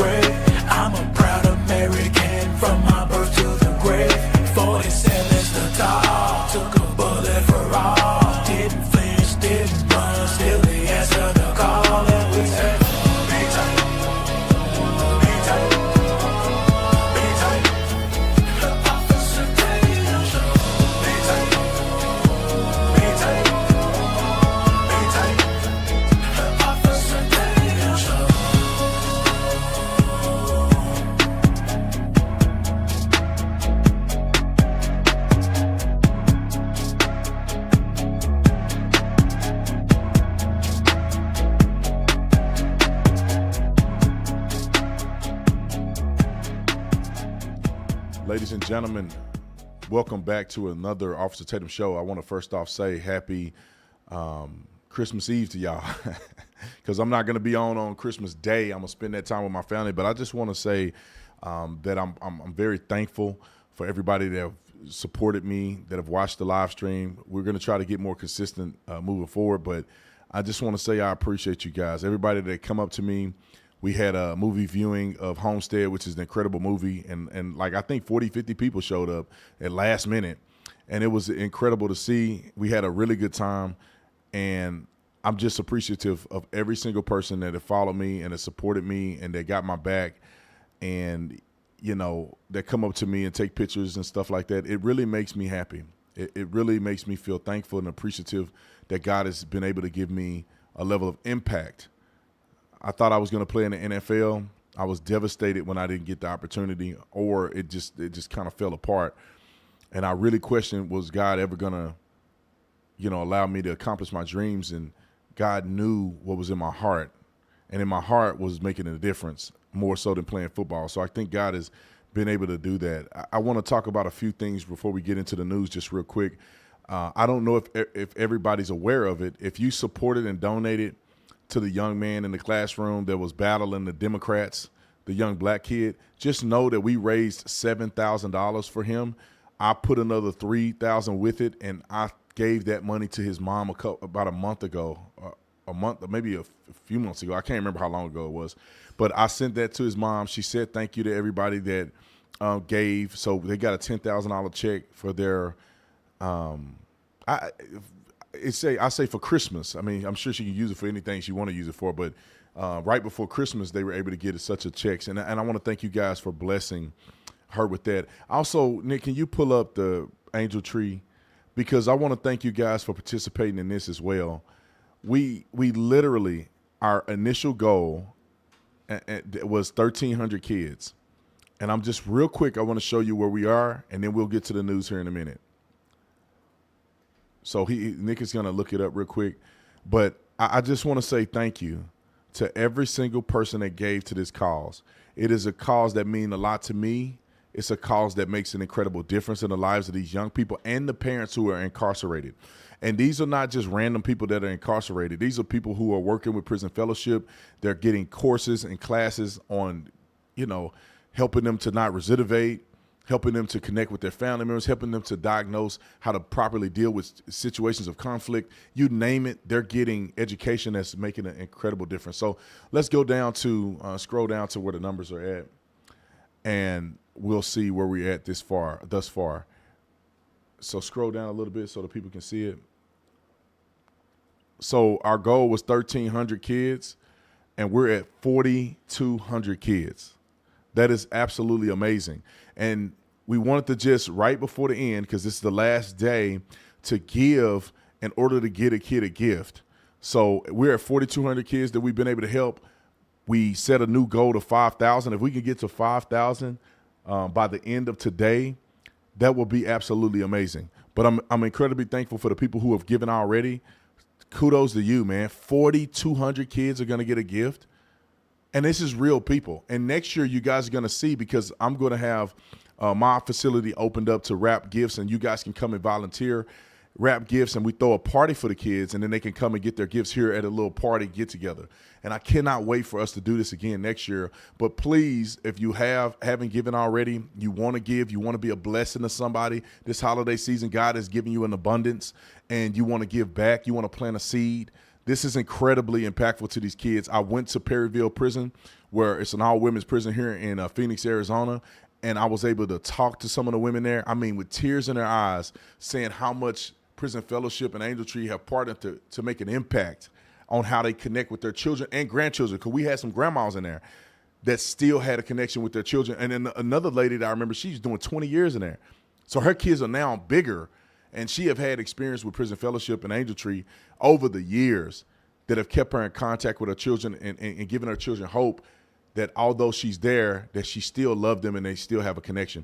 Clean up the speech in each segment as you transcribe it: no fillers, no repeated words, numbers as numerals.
grave. I'm a proud American from my birth to the grave. 47's the top, took a bullet for all. Didn't flinch, didn't run, still they answer the call. And we said, be tight, be tight, be tight. Officer Tatum Show. Be tight, be tight, be tight. Officer Tatum Show. Ladies and gentlemen, welcome back to another Officer Tatum Show. I want to first off say happy Christmas Eve to y'all, because I'm not going to be on Christmas Day. I'm going to spend that time with my family, but I just want to say that I'm very thankful for everybody that have supported me, that have watched the live stream. We're going to try to get more consistent moving forward, but I just want to say I appreciate you guys. Everybody that come up to me. We had a movie viewing of Homestead, which is an incredible movie. And like, I think 40, 50 people showed up at last minute. And it was incredible to see. We had a really good time. And I'm just appreciative of every single person that have followed me and has supported me and that got my back. And, you know, that come up to me and take pictures and stuff like that. It really makes me happy. It really makes me feel thankful and appreciative that God has been able to give me a level of impact. I thought I was going to play in the NFL. I was devastated when I didn't get the opportunity, or it just kind of fell apart. And I really questioned, was God ever going to, allow me to accomplish my dreams? And God knew what was in my heart. And in my heart was making a difference more so than playing football. So I think God has been able to do that. I want to talk about a few things before we get into the news just real quick. I don't know if everybody's aware of it. If you supported and donated to the young man in the classroom that was battling the Democrats, the young black kid, just know that we raised $7,000 for him. I put another $3,000 with it, and I gave that money to his mom about a month ago, maybe a few months ago. I can't remember how long ago it was, but I sent that to his mom. She said thank you to everybody that gave. So they got a $10,000 check for their I say for Christmas. I mean, I'm sure she can use it for anything she want to use it for, but right before Christmas, they were able to get such a check. And I want to thank you guys for blessing her with that. Also, Nick, can you pull up the angel tree? Because I want to thank you guys for participating in this as well. We literally, our initial goal was 1,300 kids. And I'm just real quick, I want to show you where we are, and then we'll get to the news here in a minute. So Nick is going to look it up real quick. But I just want to say thank you to every single person that gave to this cause. It is a cause that means a lot to me. It's a cause that makes an incredible difference in the lives of these young people and the parents who are incarcerated. And these are not just random people that are incarcerated. These are people who are working with Prison Fellowship. They're getting courses and classes on, helping them to not recidivate, helping them to connect with their family members, helping them to diagnose how to properly deal with situations of conflict. You name it, they're getting education that's making an incredible difference. So let's go down to, scroll down to where the numbers are at, and we'll see where we're at thus far. So scroll down a little bit so the people can see it. So our goal was 1,300 kids, and we're at 4,200 kids. That is absolutely amazing. And we wanted to just right before the end, because this is the last day, to give in order to get a kid a gift. So we're at 4,200 kids that we've been able to help. We set a new goal to 5,000. If we can get to 5,000 by the end of today, that will be absolutely amazing. But I'm incredibly thankful for the people who have given already. Kudos to you, man. 4,200 kids are going to get a gift. And this is real people. And next year, you guys are going to see, because I'm going to have my facility opened up to wrap gifts, and you guys can come and volunteer, wrap gifts, and we throw a party for the kids, and then they can come and get their gifts here at a little party get-together. And I cannot wait for us to do this again next year. But please, if you haven't given already, you want to give, you want to be a blessing to somebody this holiday season, God has given you an abundance, and you want to give back, you want to plant a seed. This is incredibly impactful to these kids. I went to Perryville Prison where it's an all-women's prison here in Phoenix, Arizona, and I was able to talk to some of the women there, I mean, with tears in their eyes, saying how much Prison Fellowship and Angel Tree have partnered to make an impact on how they connect with their children and grandchildren, because we had some grandmas in there that still had a connection with their children. And then another lady that I remember, she's doing 20 years in there. So her kids are now bigger, and she have had experience with Prison Fellowship and Angel Tree over the years that have kept her in contact with her children and given her children hope that although she's there, that she still loved them and they still have a connection.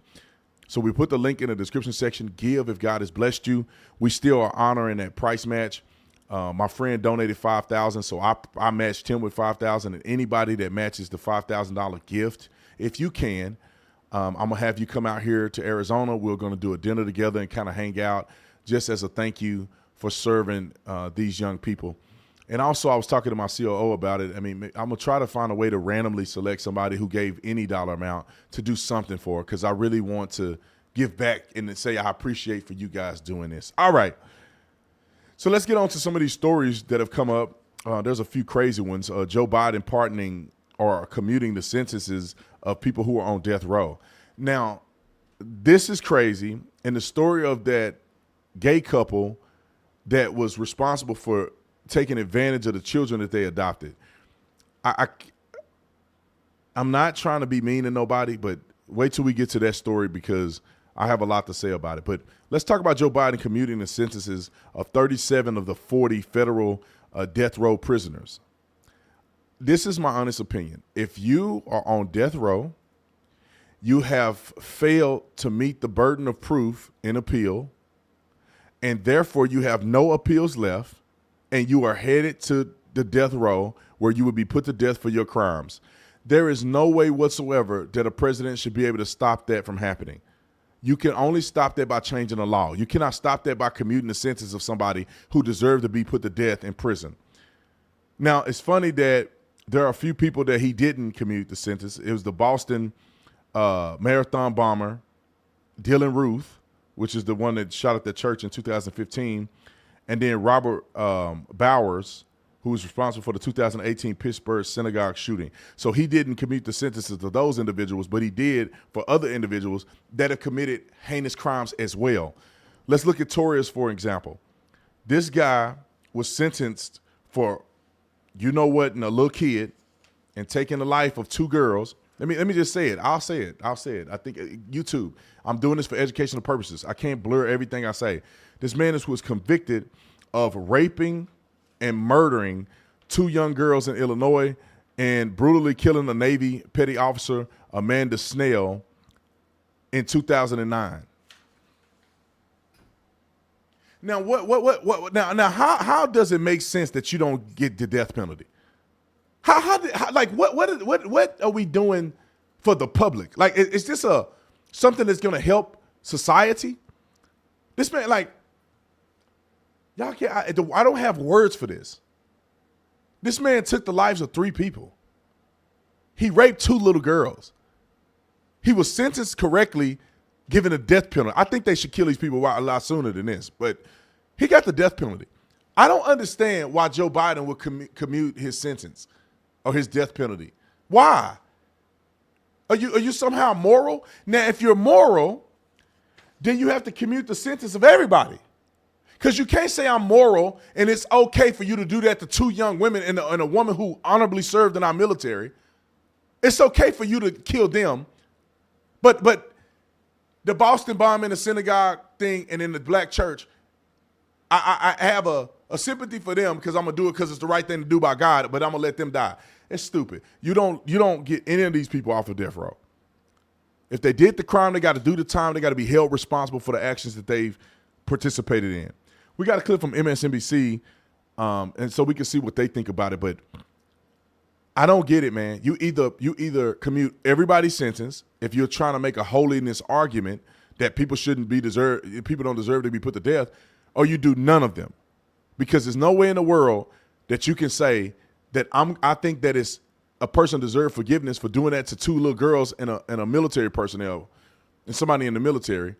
So we put the link in the description section. Give if God has blessed you. We still are honoring that price match. My friend donated $5,000, so I matched him with $5,000. And anybody that matches the $5,000 gift, if you can, I'm gonna have you come out here to Arizona. We're gonna do a dinner together and kind of hang out, just as a thank you for serving these young people. And also, I was talking to my COO about it. I mean, I'm gonna try to find a way to randomly select somebody who gave any dollar amount to do something for, because I really want to give back and say I appreciate for you guys doing this. All right. So let's get on to some of these stories that have come up. There's a few crazy ones. Joe Biden pardoning or commuting the sentences of people who are on death row. Now, this is crazy. And the story of that gay couple that was responsible for taking advantage of the children that they adopted. I'm not trying to be mean to nobody, but wait till we get to that story, because I have a lot to say about it. But let's talk about Joe Biden commuting the sentences of 37 of the 40 federal death row prisoners. This is my honest opinion. If you are on death row, you have failed to meet the burden of proof in appeal, and therefore you have no appeals left, and you are headed to the death row where you would be put to death for your crimes. There is no way whatsoever that a president should be able to stop that from happening. You can only stop that by changing the law. You cannot stop that by commuting the sentence of somebody who deserved to be put to death in prison. Now, it's funny that there are a few people that he didn't commute the sentence. It was the Boston marathon bomber, Dylan Ruth, which is the one that shot at the church in 2015, and then Robert Bowers, who was responsible for the 2018 Pittsburgh synagogue shooting. So he didn't commute the sentences of those individuals, but he did for other individuals that have committed heinous crimes as well. Let's look at Torres, for example. This guy was sentenced for, you know what, and a little kid, and taking the life of two girls. Let me just say it. I'll say it. I think YouTube. I'm doing this for educational purposes. I can't blur everything I say. This man was convicted of raping and murdering two young girls in Illinois and brutally killing a Navy petty officer, Amanda Snell, in 2009. Now, Now, how does it make sense that you don't get the death penalty? What are we doing for the public? Like, is this something that's going to help society? This man, like, y'all can't. I don't have words for this. This man took the lives of 3 people. He raped 2 little girls. He was sentenced correctly, given a death penalty. I think they should kill these people a lot sooner than this, but he got the death penalty. I don't understand why Joe Biden would commute his sentence or his death penalty. Why? Are you somehow moral? Now, if you're moral, then you have to commute the sentence of everybody. Because you can't say I'm moral and it's okay for you to do that to 2 young women and a woman who honorably served in our military. It's okay for you to kill them. But the Boston bomb in the synagogue thing and in the black church, I have a sympathy for them, because I'm going to do it because it's the right thing to do by God, but I'm going to let them die. It's stupid. You don't get any of these people off of death row. If they did the crime, they got to do the time. They got to be held responsible for the actions that they've participated in. We got a clip from MSNBC, and so we can see what they think about it. But I don't get it, man. You either commute everybody's sentence if you're trying to make a holiness argument that people don't deserve to be put to death, or you do none of them. Because there's no way in the world that you can say that I think that it's a person deserves forgiveness for doing that to 2 little girls and a military personnel and somebody in the military.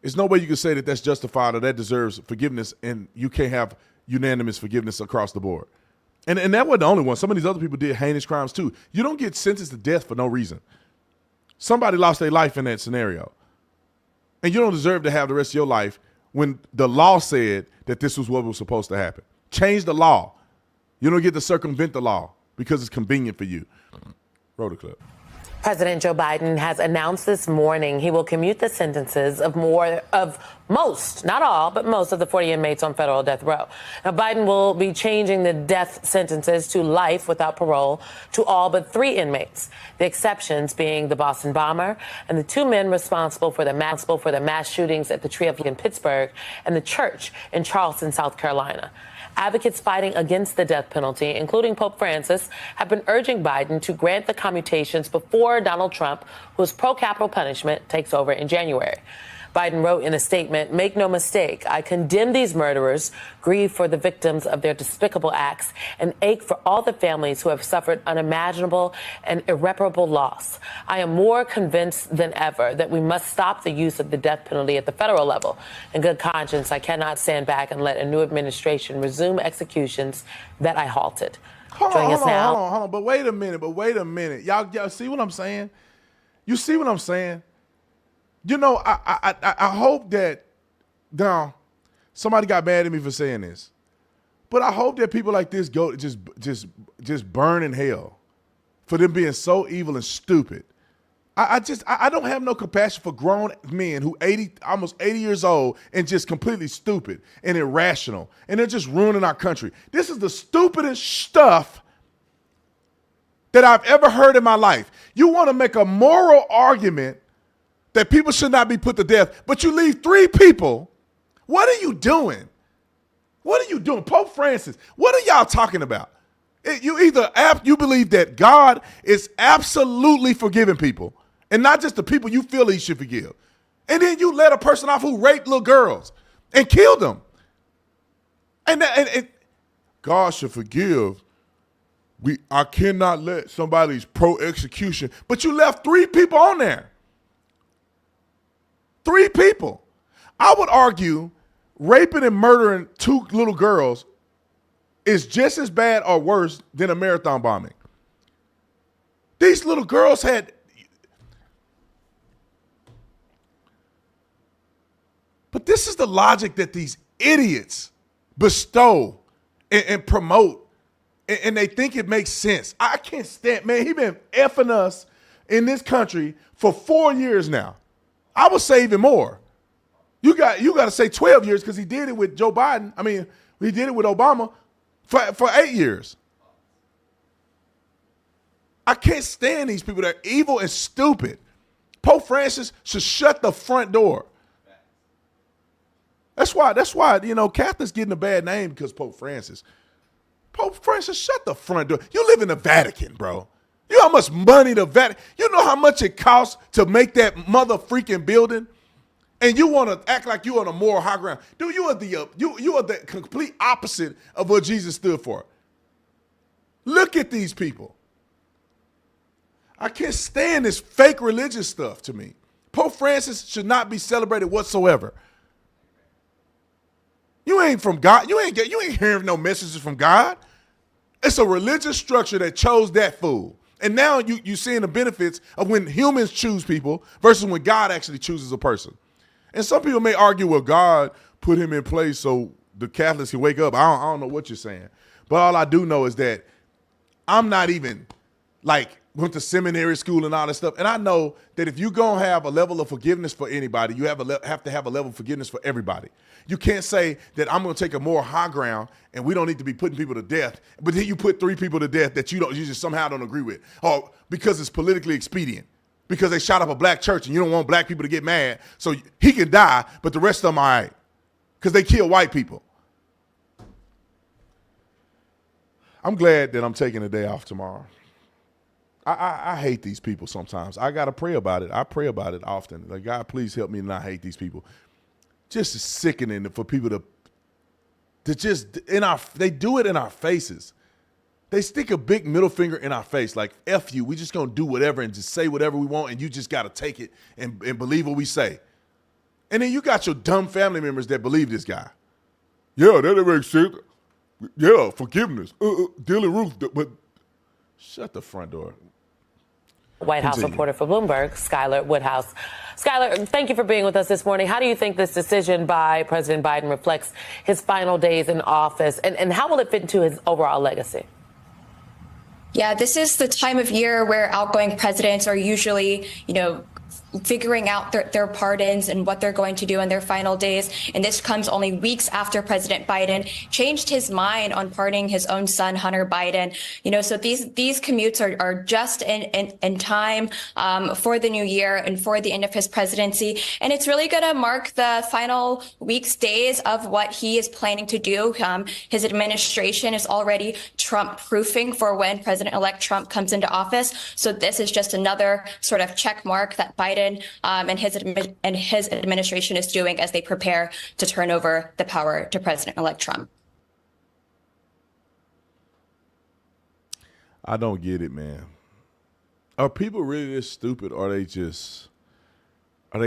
There's no way you can say that that's justified or that deserves forgiveness, and you can't have unanimous forgiveness across the board. And that wasn't the only one. Some of these other people did heinous crimes too. You don't get sentenced to death for no reason. Somebody lost their life in that scenario. And you don't deserve to have the rest of your life when the law said that this was what was supposed to happen. Change the law. You don't get to circumvent the law because it's convenient for you. Roll the clip. President Joe Biden has announced this morning he will commute the sentences of most, not all, but most of the 40 inmates on federal death row. Now, Biden will be changing the death sentences to life without parole to all but 3 inmates. The exceptions being the Boston bomber and the 2 men responsible for the mass shootings at the Tree of Life in Pittsburgh and the church in Charleston, South Carolina. Advocates fighting against the death penalty, including Pope Francis, have been urging Biden to grant the commutations before Donald Trump, whose pro-capital punishment takes over in January. Biden wrote in a statement, "Make no mistake, I condemn these murderers, grieve for the victims of their despicable acts, and ache for all the families who have suffered unimaginable and irreparable loss. I am more convinced than ever that we must stop the use of the death penalty at the federal level. In good conscience, I cannot stand back and let a new administration resume executions that I halted." Hold on. But wait a minute. Y'all see what I'm saying? You see what I'm saying? You know, I hope that now somebody got mad at me for saying this, but I hope that people like this go just burn in hell for them being so evil and stupid. I don't have no compassion for grown men who almost 80 years old and just completely stupid and irrational, and they're just ruining our country. This is the stupidest stuff that I've ever heard in my life. You want to make a moral argument that people should not be put to death, but you leave 3 people. What are you doing? What are you doing? Pope Francis, what are y'all talking about? You believe that God is absolutely forgiving people, and not just the people you feel he should forgive. And then you let a person off who raped little girls and killed them. And God should forgive. I cannot let somebody's pro-execution, but you left 3 people on there. 3 people. I would argue raping and murdering 2 little girls is just as bad or worse than a marathon bombing. These little girls had... But this is the logic that these idiots bestow and promote, and they think it makes sense. I can't stand, man, he been effing us in this country for 4 years now. I would say even more. You got to say 12 years because he did it with Joe Biden. I mean, he did it with Obama for 8 years. I can't stand these people that are evil and stupid. Pope Francis should shut the front door. That's why, you know, Catholics getting a bad name because Pope Francis. Pope Francis, shut the front door. You live in the Vatican, bro. You know how much money the Vatican, you know how much it costs to make that mother freaking building? And you want to act like you on a moral high ground. Dude, you are the complete opposite of what Jesus stood for. Look at these people. I can't stand this fake religious stuff to me. Pope Francis should not be celebrated whatsoever. You ain't from God. You ain't hearing no messages from God. It's a religious structure that chose that fool. And now you seeing the benefits of when humans choose people versus when God actually chooses a person. And some people may argue, well, God put him in place so the Catholics can wake up. I don't know what you're saying. But all I do know is that I'm not even went to seminary school and all that stuff. And I know that if you're going to have a level of forgiveness for anybody, you have to have a level of forgiveness for everybody. You can't say that I'm going to take a more high ground and we don't need to be putting people to death, but then you put 3 people to death that you just somehow don't agree with, or because it's politically expedient, because they shot up a black church and you don't want black people to get mad, so he can die, but the rest of them all right, because they kill white people. I'm glad that I'm taking a day off tomorrow. I hate these people sometimes. I got to pray about it. I pray about it often. Like, God, please help me not hate these people. Just sickening for people to just, they do it in our faces. They stick a big middle finger in our face like, F you, we just going to do whatever and just say whatever we want, and you just got to take it and believe what we say. And then you got your dumb family members that believe this guy. Yeah, that makes sense. Yeah, forgiveness. Dylan Ruth, but shut the front door. White House Continue. reporter for Bloomberg, Skylar Woodhouse. Skylar, thank you for being with us this morning. How do you think this decision by President Biden reflects his final days in office, and how will it fit into his overall legacy? Yeah, this is the time of year where outgoing presidents are usually, figuring out their pardons and what they're going to do in their final days. And this comes only weeks after President Biden changed his mind on pardoning his own son, Hunter Biden. So these commutes are just in time for the new year and for the end of his presidency. And it's really going to mark the final weeks, days of what he is planning to do. His administration is already Trump-proofing for when President-elect Trump comes into office. So this is just another sort of check mark that Biden and his administration is doing as they prepare to turn over the power to President-elect Trump. I don't get it, man. Are people really this stupid, or they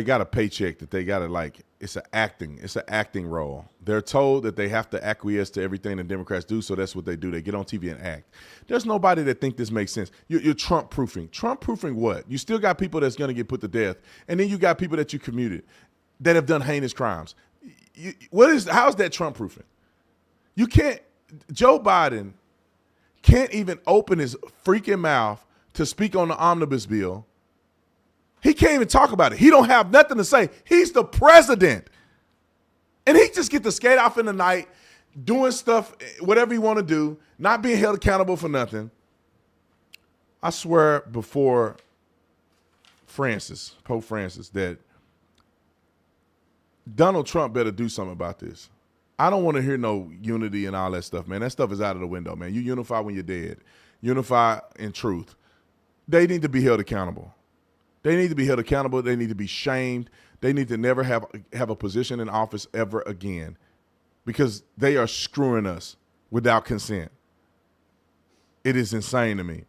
got a paycheck that they got to it's an acting role. They're told that they have to acquiesce to everything the Democrats do, so that's what they do. They get on TV and act. There's nobody that think this makes sense. You're Trump-proofing. Trump-proofing what? You still got people that's going to get put to death, and then you got people that you commuted that have done heinous crimes. How's that Trump-proofing? You can't, Joe Biden can't even open his freaking mouth to speak on the omnibus bill. He can't even talk about it. He don't have nothing to say. He's the president. And he just get to skate off in the night, doing stuff, whatever he want to do, not being held accountable for nothing. I swear before Pope Francis, that Donald Trump better do something about this. I don't want to hear no unity and all that stuff, man. That stuff is out of the window, man. You unify when you're dead. Unify in truth. They need to be held accountable. They need to be held accountable. They need to be shamed. They need to never have a position in office ever again, because they are screwing us without consent. It is insane to me.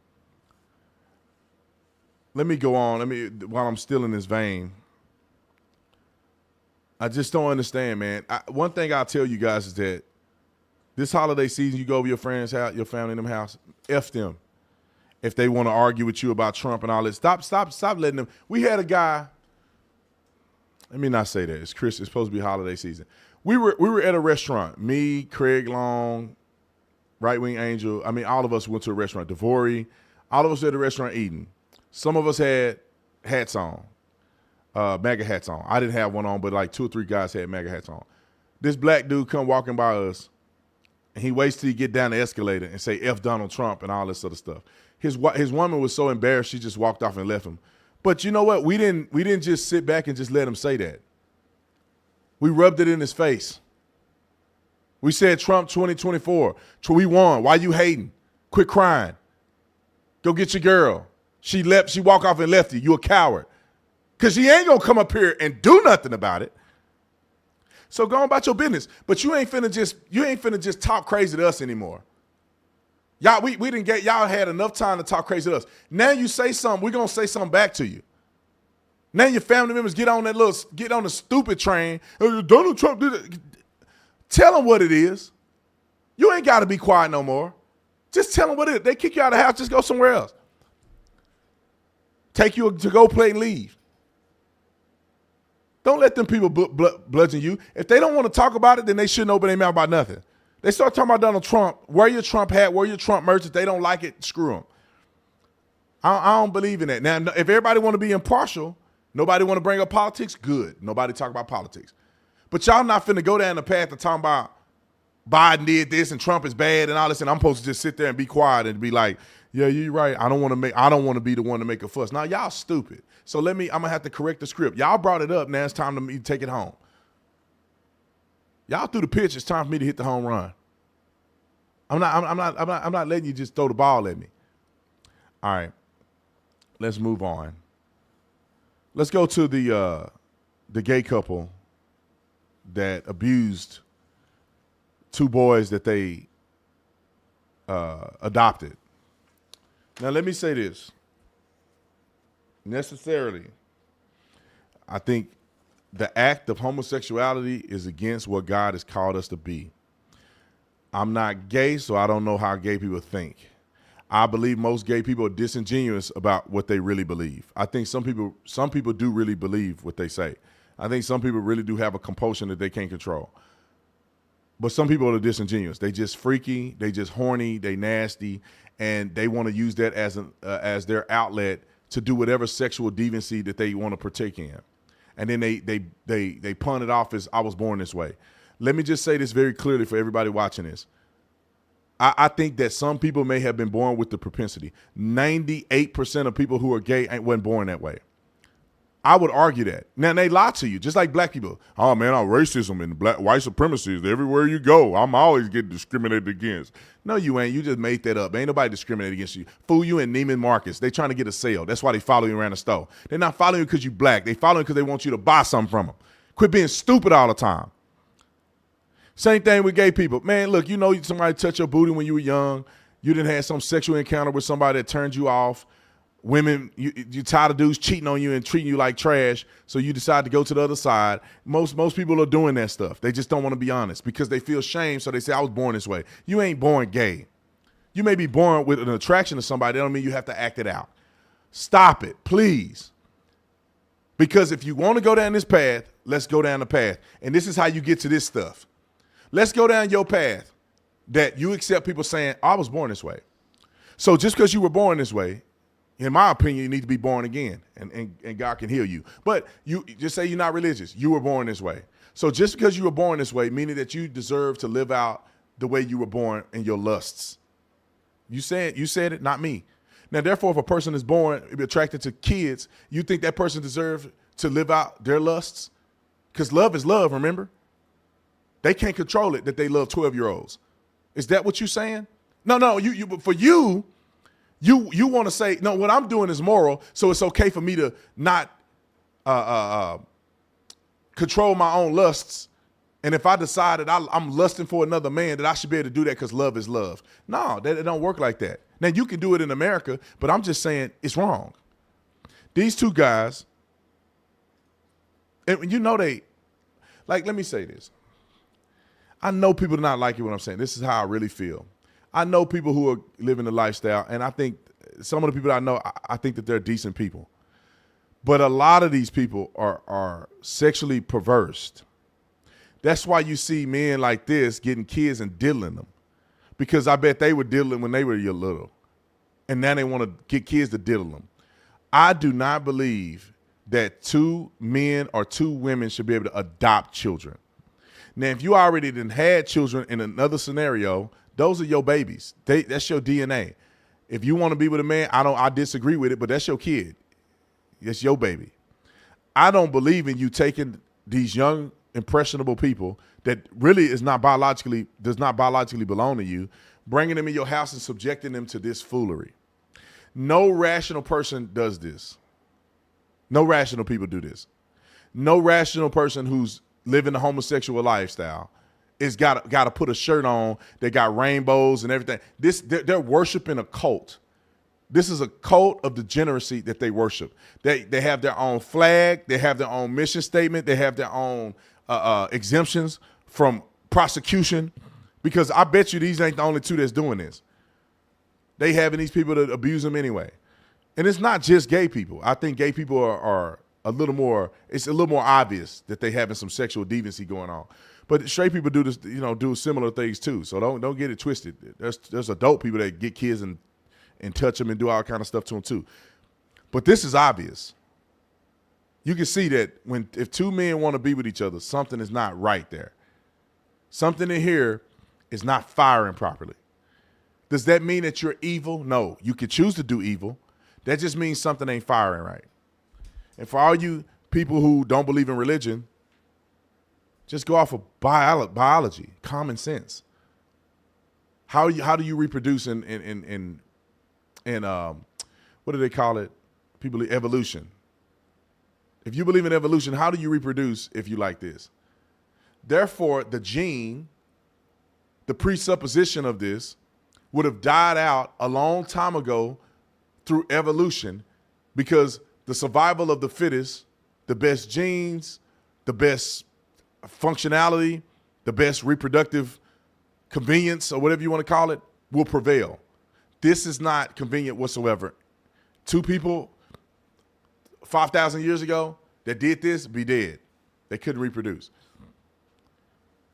Let me go on. While I'm still in this vein, I just don't understand, man. One thing I'll tell you guys is that this holiday season, you go over your friend's house, your family in them house, F them. If they want to argue with you about Trump and all this, stop letting them. We had a guy. Let me not say that. It's Chris. It's supposed to be holiday season. We were at a restaurant. Me, Craig Long, Right Wing Angel. All of us went to a restaurant. DeVory. All of us were at a restaurant eating. Some of us had hats on, MAGA hats on. I didn't have one on, but like 2 or 3 guys had MAGA hats on. This black dude come walking by us, and he waits till he get down the escalator and say F Donald Trump and all this other stuff. His woman was so embarrassed she just walked off and left him. But you know what? We didn't just sit back and just let him say that. We rubbed it in his face. We said Trump 2024. We won. Why you hating? Quit crying. Go get your girl. She walked off and left you. You a coward. Because she ain't gonna come up here and do nothing about it. So go on about your business. But you ain't finna just talk crazy to us anymore. Y'all, we didn't get, y'all had enough time to talk crazy to us. Now you say something, we're gonna say something back to you. Now your family members get on the stupid train. Donald Trump did it. Tell them what it is. You ain't gotta be quiet no more. Just tell them what it is. They kick you out of the house, just go somewhere else. Take you to go play and leave. Don't let them people bludgeon you. If they don't want to talk about it, then they shouldn't open their mouth about nothing. They start talking about Donald Trump. Wear your Trump hat, wear your Trump merch. If they don't like it, screw them. I don't believe in that. Now, if everybody want to be impartial, nobody want to bring up politics, good. Nobody talk about politics. But y'all not finna go down the path of talking about Biden did this and Trump is bad and all this, and I'm supposed to just sit there and be quiet and be like, yeah, you're right. I don't want to be the one to make a fuss. Now, y'all stupid. So I'm gonna have to correct the script. Y'all brought it up. Now it's time to me to take it home. Y'all threw the pitch. It's time for me to hit the home run. I'm not letting you just throw the ball at me. All right. Let's move on. Let's go to the gay couple that abused 2 boys that they adopted. Now, let me say this. Necessarily, I think the act of homosexuality is against what God has called us to be. I'm not gay, so I don't know how gay people think. I believe most gay people are disingenuous about what they really believe. I think some people do really believe what they say. I think some people really do have a compulsion that they can't control. But some people are disingenuous. They just freaky, they just horny, they nasty, and they want to use that as their outlet to do whatever sexual deviancy that they want to partake in. And then they pawn it off as I was born this way. Let me just say this very clearly for everybody watching this. I think that some people may have been born with the propensity. 98% of people who are gay weren't born that way. I would argue that. Now, they lie to you, just like black people. Oh, man, racism and white supremacy is everywhere you go. I'm always getting discriminated against. No, you ain't. You just made that up. Ain't nobody discriminating against you. Fool, you in Neiman Marcus. They trying to get a sale. That's why they follow you around the store. They're not following you because you black. They follow you because they want you to buy something from them. Quit being stupid all the time. Same thing with gay people. Man, look, you know somebody touched your booty when you were young. You didn't have some sexual encounter with somebody that turned you off. Women, you tired of dudes cheating on you and treating you like trash, so you decide to go to the other side. Most people are doing that stuff. They just don't want to be honest because they feel shame, so they say, I was born this way. You ain't born gay. You may be born with an attraction to somebody. That don't mean you have to act it out. Stop it, please. Because if you want to go down this path, let's go down the path. And this is how you get to this stuff. Let's go down your path that you accept people saying, I was born this way. So just because you were born this way, in my opinion, you need to be born again, and God can heal you. But you just say you're not religious. You were born this way. So just because you were born this way, meaning that you deserve to live out the way you were born in your lusts. You said it, not me. Now, therefore, if a person is born attracted to kids, you think that person deserves to live out their lusts? Because love is love, remember? They can't control it that they love 12-year-olds. Is that what you're saying? No, you want to say, no, what I'm doing is moral, so it's okay for me to not control my own lusts. And if I decide that I'm lusting for another man, that I should be able to do that because love is love. No, it don't work like that. Now, you can do it in America, but I'm just saying it's wrong. These two guys, and you know let me say this. I know people do not like it when I'm saying this is how I really feel. I know people who are living the lifestyle, and I think some of the people I know, I think that they're decent people. But a lot of these people are sexually perverse. That's why you see men like this getting kids and diddling them. Because I bet they were diddling when they were little. And now they want to get kids to diddle them. I do not believe that two men or two women should be able to adopt children. Now, if you already had children in another scenario, those are your babies. That's your DNA. If you want to be with a man, I disagree with it, but that's your kid. That's your baby. I don't believe in you taking these young, impressionable people that really does not biologically belong to you, bringing them in your house and subjecting them to this foolery. No rational person does this. No rational people do this. No rational person who's living a homosexual lifestyle is got to put a shirt on that got rainbows and everything. They're worshiping a cult. This is a cult of degeneracy that they worship. They have their own flag. They have their own mission statement. They have their own exemptions from prosecution, because I bet you these ain't the only two that's doing this. They having these people that abuse them anyway. And it's not just gay people. I think gay people are a little more, it's a little more obvious that they having some sexual deviancy going on. But straight people do this, do similar things too. So don't get it twisted. There's adult people that get kids and touch them and do all kind of stuff to them too. But this is obvious. You can see that if two men want to be with each other, something is not right there. Something in here is not firing properly. Does that mean that you're evil? No. You could choose to do evil. That just means something ain't firing right. And for all you people who don't believe in religion, just go off of biology, common sense. How do you reproduce in what do they call it? People, evolution. If you believe in evolution, how do you reproduce if you like this? Therefore, the gene, the presupposition of this, would have died out a long time ago through evolution, because the survival of the fittest, the best genes, the best functionality, the best reproductive convenience or whatever you want to call it will prevail. This is not convenient whatsoever. Two people 5,000 years ago that did this be dead. They couldn't reproduce.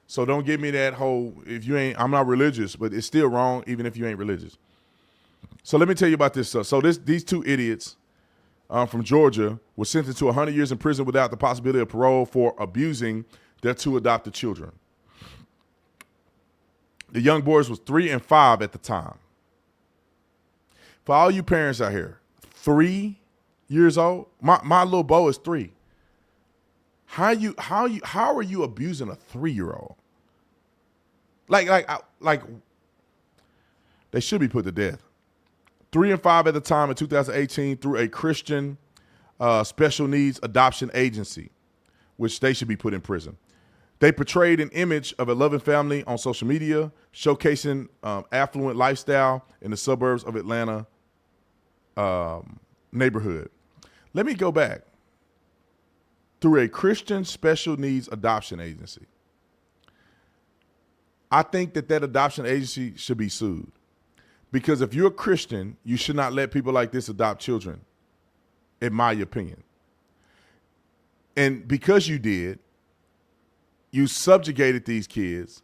So don't give me that whole, if you ain't, I'm not religious, but it's still wrong even if you ain't religious. So let me tell you about this stuff. So these two idiots from Georgia were sentenced to 100 years in prison without the possibility of parole for abusing their two adopted children. The young boys was 3 and 5 at the time. For all you parents out here, 3 years old, my little boy is 3. How are you abusing a 3-year-old? Like they should be put to death. 3 and 5 at the time in 2018 through a Christian special needs adoption agency, which they should be put in prison. They portrayed an image of a loving family on social media, showcasing affluent lifestyle in the suburbs of Atlanta neighborhood. Let me go back. Through a Christian special needs adoption agency. I think that adoption agency should be sued. Because if you're a Christian, you should not let people like this adopt children, in my opinion. And because you did, you subjugated these kids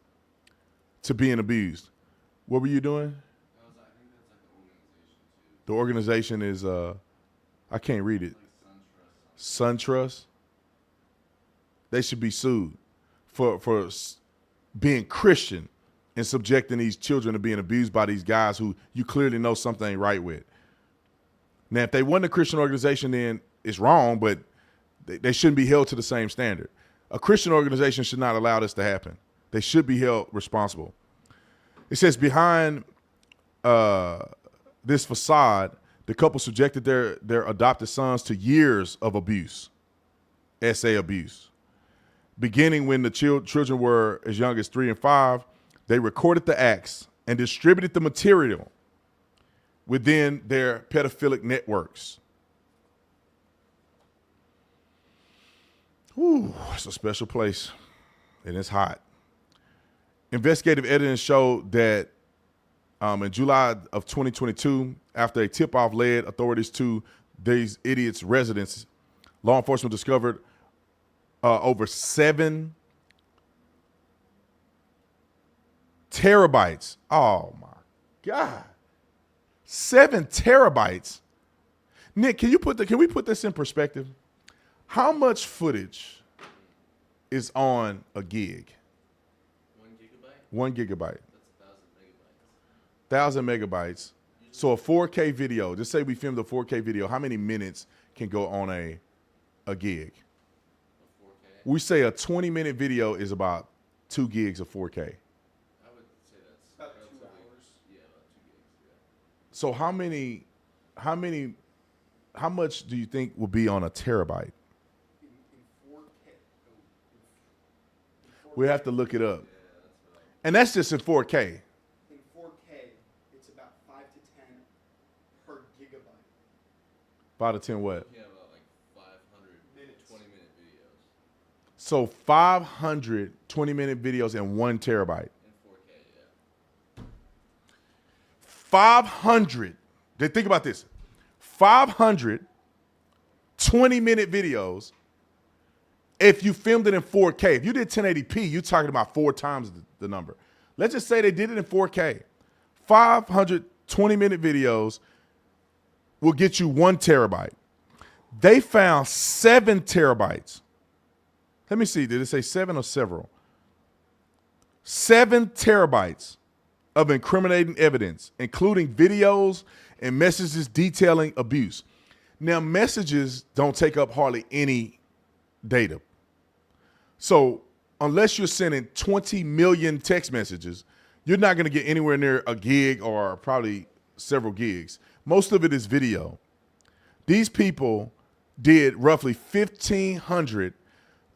to being abused. What were you doing? I think that's like the organization too. The organization is, I can't read it. Like SunTrust. They should be sued for being Christian and subjecting these children to being abused by these guys who you clearly know something ain't right with. Now, if they wasn't a Christian organization, then it's wrong, but they shouldn't be held to the same standard. A Christian organization should not allow this to happen. They should be held responsible. It says behind this facade, the couple subjected their adopted sons to years of abuse, SA abuse. Beginning when the children were as young as 3 and 5, they recorded the acts and distributed the material within their pedophilic networks. Ooh, it's a special place, and it's hot. Investigative evidence showed that in July of 2022, after a tip-off led authorities to these idiots' residence, law enforcement discovered over 7 terabytes. Oh my God. 7 terabytes. Nick, can we put this in perspective? How much footage is on a gig? 1 gigabyte? 1 gigabyte. That's 1,000 megabytes. 1,000 megabytes. So a 4K video, just say we filmed a 4K video, how many minutes can go on a gig? 4K? We say a 20-minute video is about 2 gigs of 4K. I would say that's About 2 relatively- hours. Yeah, about 2 gigs. Yeah. So how much do you think will be on a terabyte? In 4K. We have to look it up. And that's just in 4K. In 4K, it's about 5 to 10 per gigabyte. 5 to 10 what? Yeah, about like 500 Minutes. 20-minute videos So 500 20-minute videos and 1 terabyte. in 4K. Yeah. 500. Think about this. 500 20-minute videos. If you filmed it in 4K, if you did 1080p, you're talking about 4 times the number. Let's just say they did it in 4K. 500 20-minute videos will get you 1 terabyte. They found 7 terabytes. Let me see. Did it say 7 or several? 7 terabytes of incriminating evidence, including videos and messages detailing abuse. Now, messages don't take up hardly any data. So unless you're sending 20 million text messages, you're not going to get anywhere near a gig or probably several gigs. Most of it is video. These people did roughly 1,500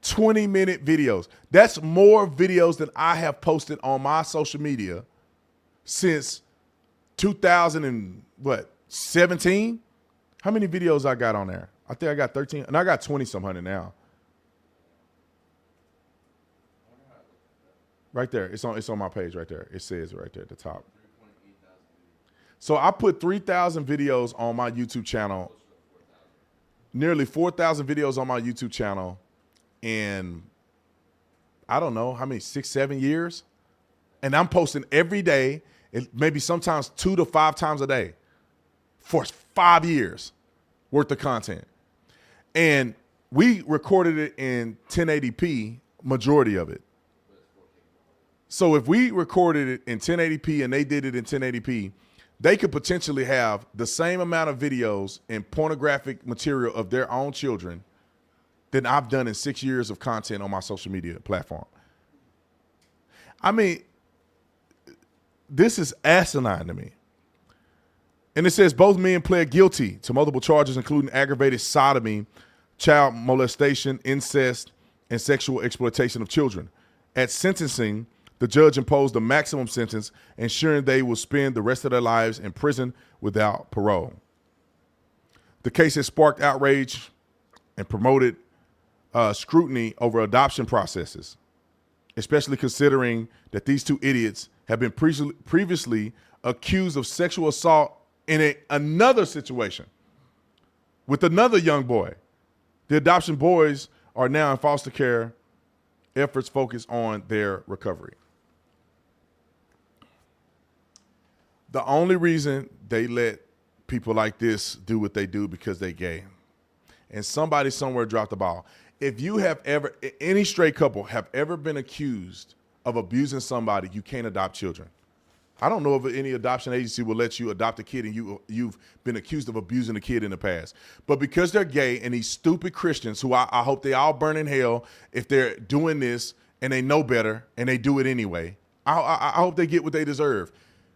20-minute videos. That's more videos than I have posted on my social media since 2017. How many videos I got on there? I think I got 13, and I got 20 some hundred now. Right there. It's on my page right there. It says right there at the top. So I put 3,000 videos on my YouTube channel, nearly 4,000 videos on my YouTube channel in, I don't know how many, 6, 7 years. And I'm posting every day, maybe sometimes 2 to 5 times a day for 5 years worth of content. And we recorded it in 1080p, majority of it. So if we recorded it in 1080p and they did it in 1080p, they could potentially have the same amount of videos and pornographic material of their own children than I've done in 6 years of content on my social media platform. I mean, this is asinine to me. And it says both men pled guilty to multiple charges, including aggravated sodomy, child molestation, incest, and sexual exploitation of children. At sentencing, the judge imposed a maximum sentence, ensuring they will spend the rest of their lives in prison without parole. The case has sparked outrage and promoted scrutiny over adoption processes, especially considering that these two idiots have been previously accused of sexual assault in another situation with another young boy. The adoption boys are now in foster care. Efforts focus on their recovery. The only reason they let people like this do what they do because they gay. And somebody somewhere dropped the ball. If you have ever, any straight couple have ever been accused of abusing somebody, you can't adopt children. I don't know if any adoption agency will let you adopt a kid and you've been accused of abusing a kid in the past. But because they're gay and these stupid Christians who I hope they all burn in hell if they're doing this and they know better and they do it anyway, I hope they get what they deserve.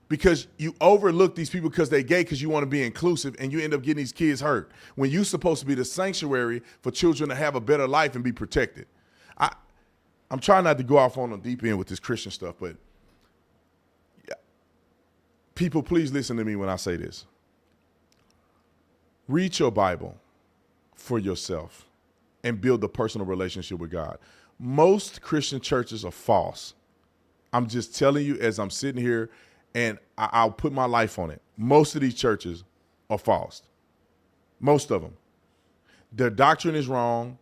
Because you overlook these people because they're gay because you want to be inclusive and you end up getting these kids hurt when you're supposed to be the sanctuary for children to have a better life and be protected. I'm trying not to go off on the deep end with this Christian stuff, but people, please listen to me when I say this. Read your Bible for yourself and build a personal relationship with God. Most Christian churches are false. I'm just telling you as I'm sitting here, and I'll put my life on it. Most of these churches are false. Most of them. Their doctrine is wrong.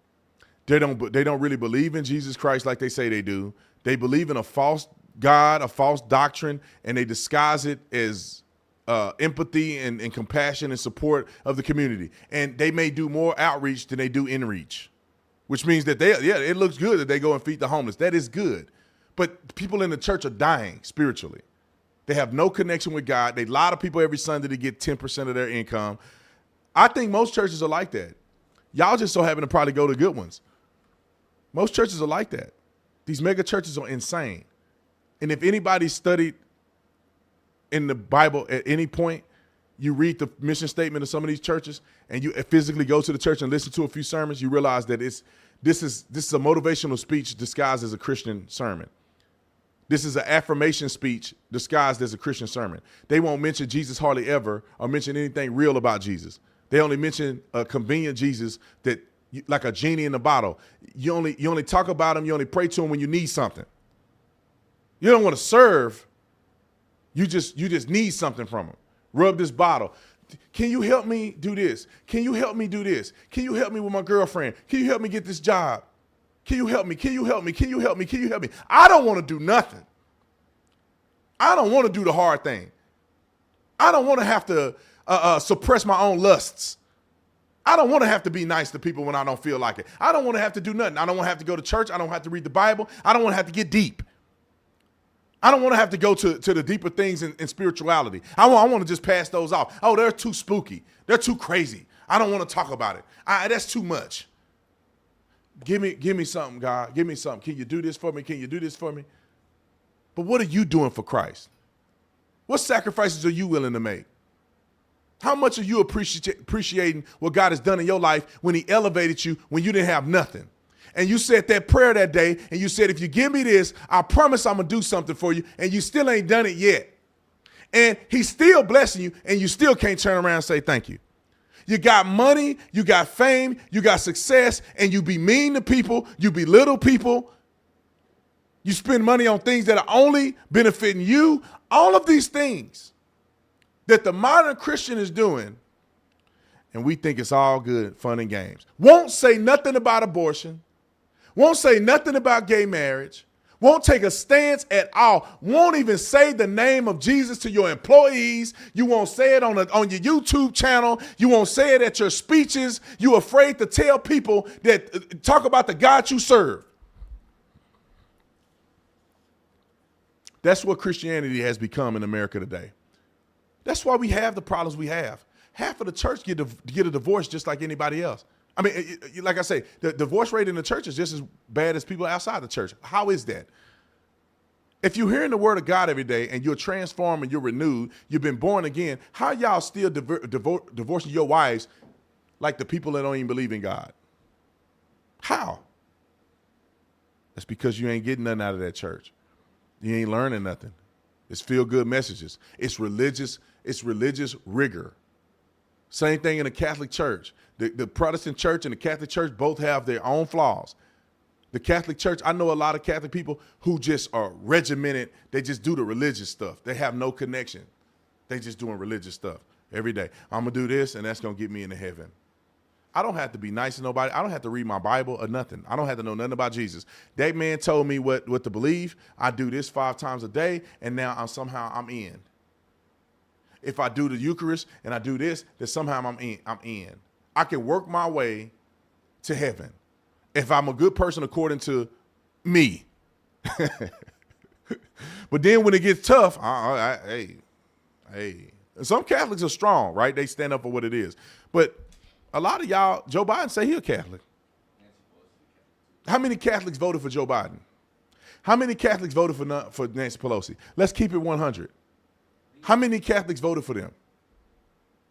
They don't really believe in Jesus Christ like they say they do. They believe in a false God, a false doctrine, and they disguise it as empathy and compassion and support of the community. And they may do more outreach than they do inreach, which means that it looks good that they go and feed the homeless. That is good. But people in the church are dying spiritually. They have no connection with God. They lie to people every Sunday to get 10% of their income. I think most churches are like that. Y'all just so happen to probably go to good ones. Most churches are like that. These mega churches are insane. And if anybody studied in the Bible at any point, you read the mission statement of some of these churches and you physically go to the church and listen to a few sermons, you realize that this is a motivational speech disguised as a Christian sermon. This is an affirmation speech disguised as a Christian sermon. They won't mention Jesus hardly ever or mention anything real about Jesus. They only mention a convenient Jesus that, like a genie in a bottle. You only talk about him. You only pray to him when you need something. You don't want to serve. You just need something from him. Rub this bottle. Can you help me do this? Can you help me do this? Can you help me with my girlfriend? Can you help me get this job? Can you help me? Can you help me? Can you help me? Can you help me? I don't want to do nothing. I don't want to do the hard thing. I don't want to have to suppress my own lusts. I don't want to have to be nice to people when I don't feel like it. I don't want to have to do nothing. I don't want to have to go to church. I don't have to read the Bible. I don't want to have to get deep. I don't want to have to go to the deeper things in spirituality. I want to just pass those off. Oh, they're too spooky. They're too crazy. I don't want to talk about it. That's too much. Give me something, God. Give me something. Can you do this for me? Can you do this for me? But what are you doing for Christ? What sacrifices are you willing to make? How much are you appreciating what God has done in your life when he elevated you when you didn't have nothing? And you said that prayer that day, and you said, if you give me this, I promise I'm going to do something for you, and you still ain't done it yet. And he's still blessing you, and you still can't turn around and say thank you. You got money, you got fame, you got success, and you be mean to people, you belittle people. You spend money on things that are only benefiting you. All of these things that the modern Christian is doing, and we think it's all good, fun and games. Won't say nothing about abortion. Won't say nothing about gay marriage. Won't take a stance at all. Won't even say the name of Jesus to your employees. You won't say it on your YouTube channel. You won't say it at your speeches. You're afraid to tell people that talk about the God you serve. That's what Christianity has become in America today. That's why we have the problems we have. Half of the church get a divorce just like anybody else. I mean, like I say, the divorce rate in the church is just as bad as people outside the church. How is that? If you're hearing the word of God every day and you're transformed and you're renewed, you've been born again, how y'all still divorcing your wives like the people that don't even believe in God? How? That's because you ain't getting nothing out of that church. You ain't learning nothing. It's feel-good messages. It's religious rigor. Same thing in the Catholic Church. The Protestant church and the Catholic Church both have their own flaws. The Catholic Church, I know a lot of Catholic people who just are regimented. They just do the religious stuff. They have no connection. They just doing religious stuff every day. I'm going to do this, and that's going to get me into heaven. I don't have to be nice to nobody. I don't have to read my Bible or nothing. I don't have to know nothing about Jesus. That man told me what to believe. I do this 5 times a day, and now I'm in. If I do the Eucharist and I do this, then somehow I'm in. I can work my way to heaven if I'm a good person according to me. But then when it gets tough, hey, some Catholics are strong, right? They stand up for what it is. But a lot of y'all, Joe Biden say he a Catholic. How many Catholics voted for Joe Biden? How many Catholics voted for Nancy Pelosi? Let's keep it 100. How many Catholics voted for them?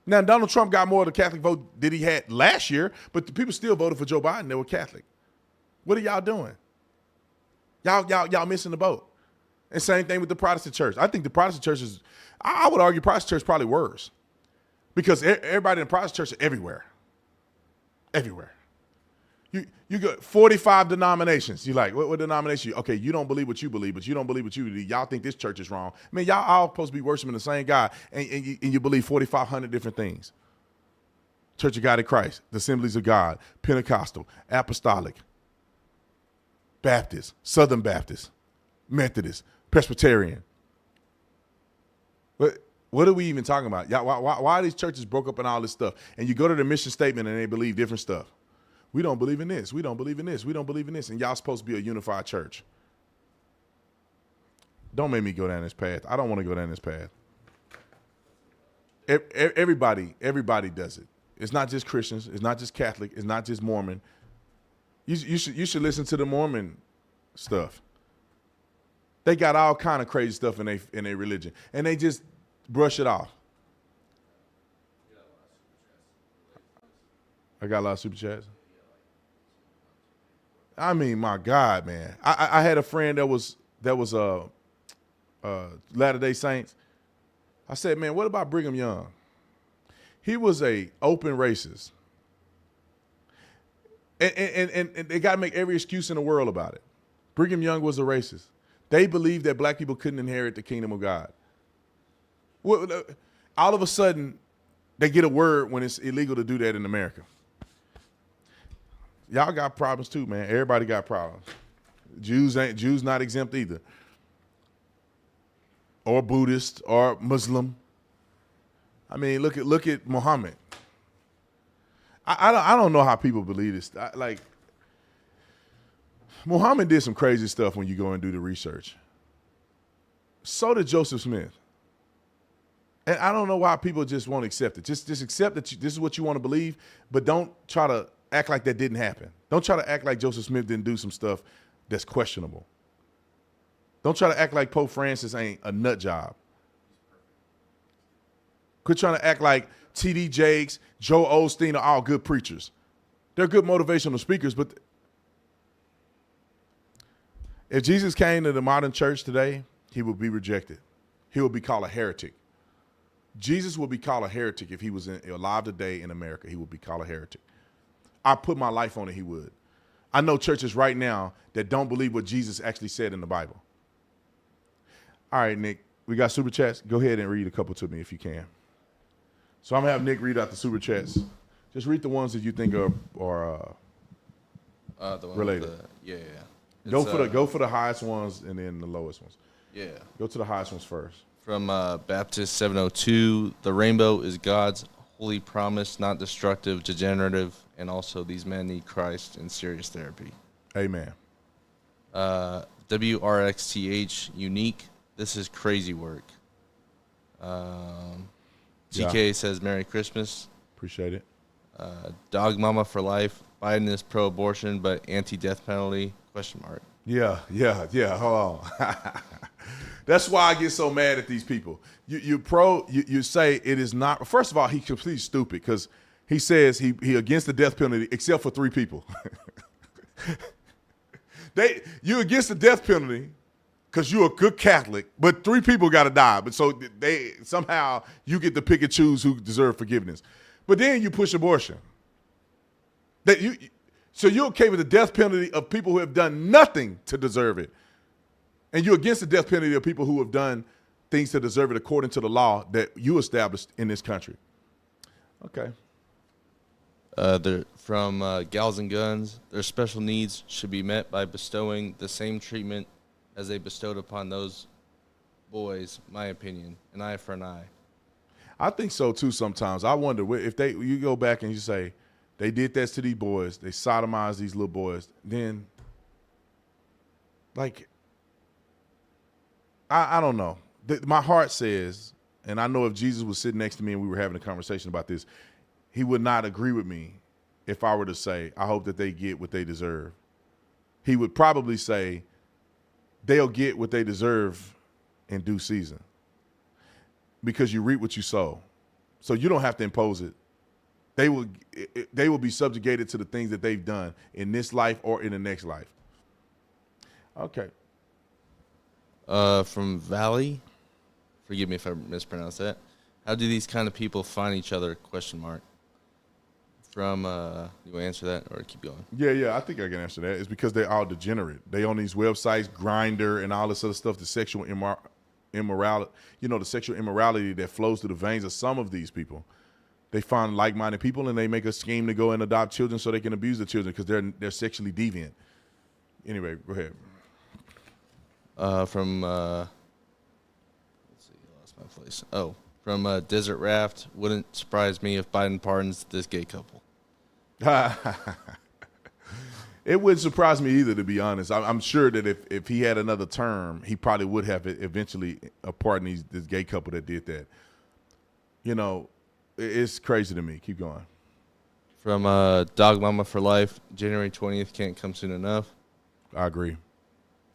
Now, Donald Trump got more of the Catholic vote than he had last year, but the people still voted for Joe Biden. They were Catholic. What are y'all doing? Y'all missing the boat. And same thing with the Protestant church. I think the Protestant church is, I would argue Protestant church is probably worse because everybody in the Protestant church is everywhere. Everywhere. You got 45 denominations. You're like, what denomination? Okay, you don't believe what you believe, but you don't believe what you believe. Y'all think this church is wrong. I mean, y'all all supposed to be worshiping the same God, and you believe 4,500 different things. Church of God in Christ, the Assemblies of God, Pentecostal, Apostolic, Baptist, Southern Baptist, Methodist, Presbyterian. What are we even talking about? Why are these churches broke up and all this stuff? And you go to the mission statement and they believe different stuff. We don't believe in this. We don't believe in this. We don't believe in this. And y'all supposed to be a unified church. Don't make me go down this path. I don't want to go down this path. Everybody does it. It's not just Christians. It's not just Catholic. It's not just Mormon. You should listen to the Mormon stuff. They got all kind of crazy stuff in their religion, and they just brush it off. I got a lot of super chats. I mean, my God, man. I had a friend that was Latter-day Saints. I said, man, what about Brigham Young? He was a open racist. And they got to make every excuse in the world about it. Brigham Young was a racist. They believed that black people couldn't inherit the kingdom of God. All of a sudden, they get a word when it's illegal to do that in America. Y'all got problems too, man. Everybody got problems. Jews not exempt either. Or Buddhist or Muslim. I mean, look at Muhammad. I don't know how people believe this. Muhammad did some crazy stuff when you go and do the research. So did Joseph Smith. And I don't know why people just won't accept it. Just accept that this is what you want to believe, but don't try to act like that didn't happen. Don't try to act like Joseph Smith didn't do some stuff that's questionable. Don't try to act like Pope Francis ain't a nut job. Quit trying to act like T.D. Jakes, Joel Osteen are all good preachers. They're good motivational speakers, but if Jesus came to the modern church today, he would be rejected. He would be called a heretic. Jesus would be called a heretic if he was alive today in America. He would be called a heretic. I put my life on it, he would. I know churches right now that don't believe what Jesus actually said in the Bible. All right, Nick, we got super chats. Go ahead and read a couple to me if you can. So I'm going to have Nick read out the super chats. Just read the ones that you think are The one related. With the, yeah. Go for the highest ones and then the lowest ones. Yeah. Go to the highest ones first. From Baptist 702, the rainbow is God's holy promise, not destructive, degenerative, and also these men need Christ in serious therapy. Amen. WRXTH, unique. This is crazy work. TK says Merry Christmas. Appreciate it. Dog Mama for life. Biden is pro-abortion but anti-death penalty? ? Yeah. Hold on. That's why I get so mad at these people. You say it is not. First of all, he's completely stupid because he says he against the death penalty except for 3 people. You against the death penalty because you're a good Catholic, but 3 people got to die. But so they somehow you get to pick and choose who deserve forgiveness. But then you push abortion. So you're okay with the death penalty of people who have done nothing to deserve it. And you're against the death penalty of people who have done things to deserve it according to the law that you established in this country. Okay. From Gals and Guns, their special needs should be met by bestowing the same treatment as they bestowed upon those boys, my opinion, an eye for an eye. I think so too sometimes. I wonder if you go back and you say, they did that to these boys, they sodomized these little boys, then, like, I don't know. My heart says, and I know if Jesus was sitting next to me and we were having a conversation about this, he would not agree with me if I were to say, I hope that they get what they deserve. He would probably say, they'll get what they deserve in due season because you reap what you sow. So you don't have to impose it. They will be subjugated to the things that they've done in this life or in the next life. Okay. From Valley, forgive me if I mispronounced that. How do these kind of people find each other? ? From, you want to answer that or keep going? Yeah, I think I can answer that. It's because they're all degenerate. They on these websites, Grindr and all this other stuff, the sexual immorality, the sexual immorality that flows through the veins of some of these people. They find like-minded people and they make a scheme to go and adopt children so they can abuse the children because they're sexually deviant. Anyway, go ahead. From, let's see, I lost my place. Oh, from Desert Raft, wouldn't surprise me if Biden pardons this gay couple. It wouldn't surprise me either, to be honest. I'm sure that if he had another term, he probably would have eventually pardoned this gay couple that did that. It's crazy to me. Keep going. From Dog Mama for Life, January 20th can't come soon enough. I agree.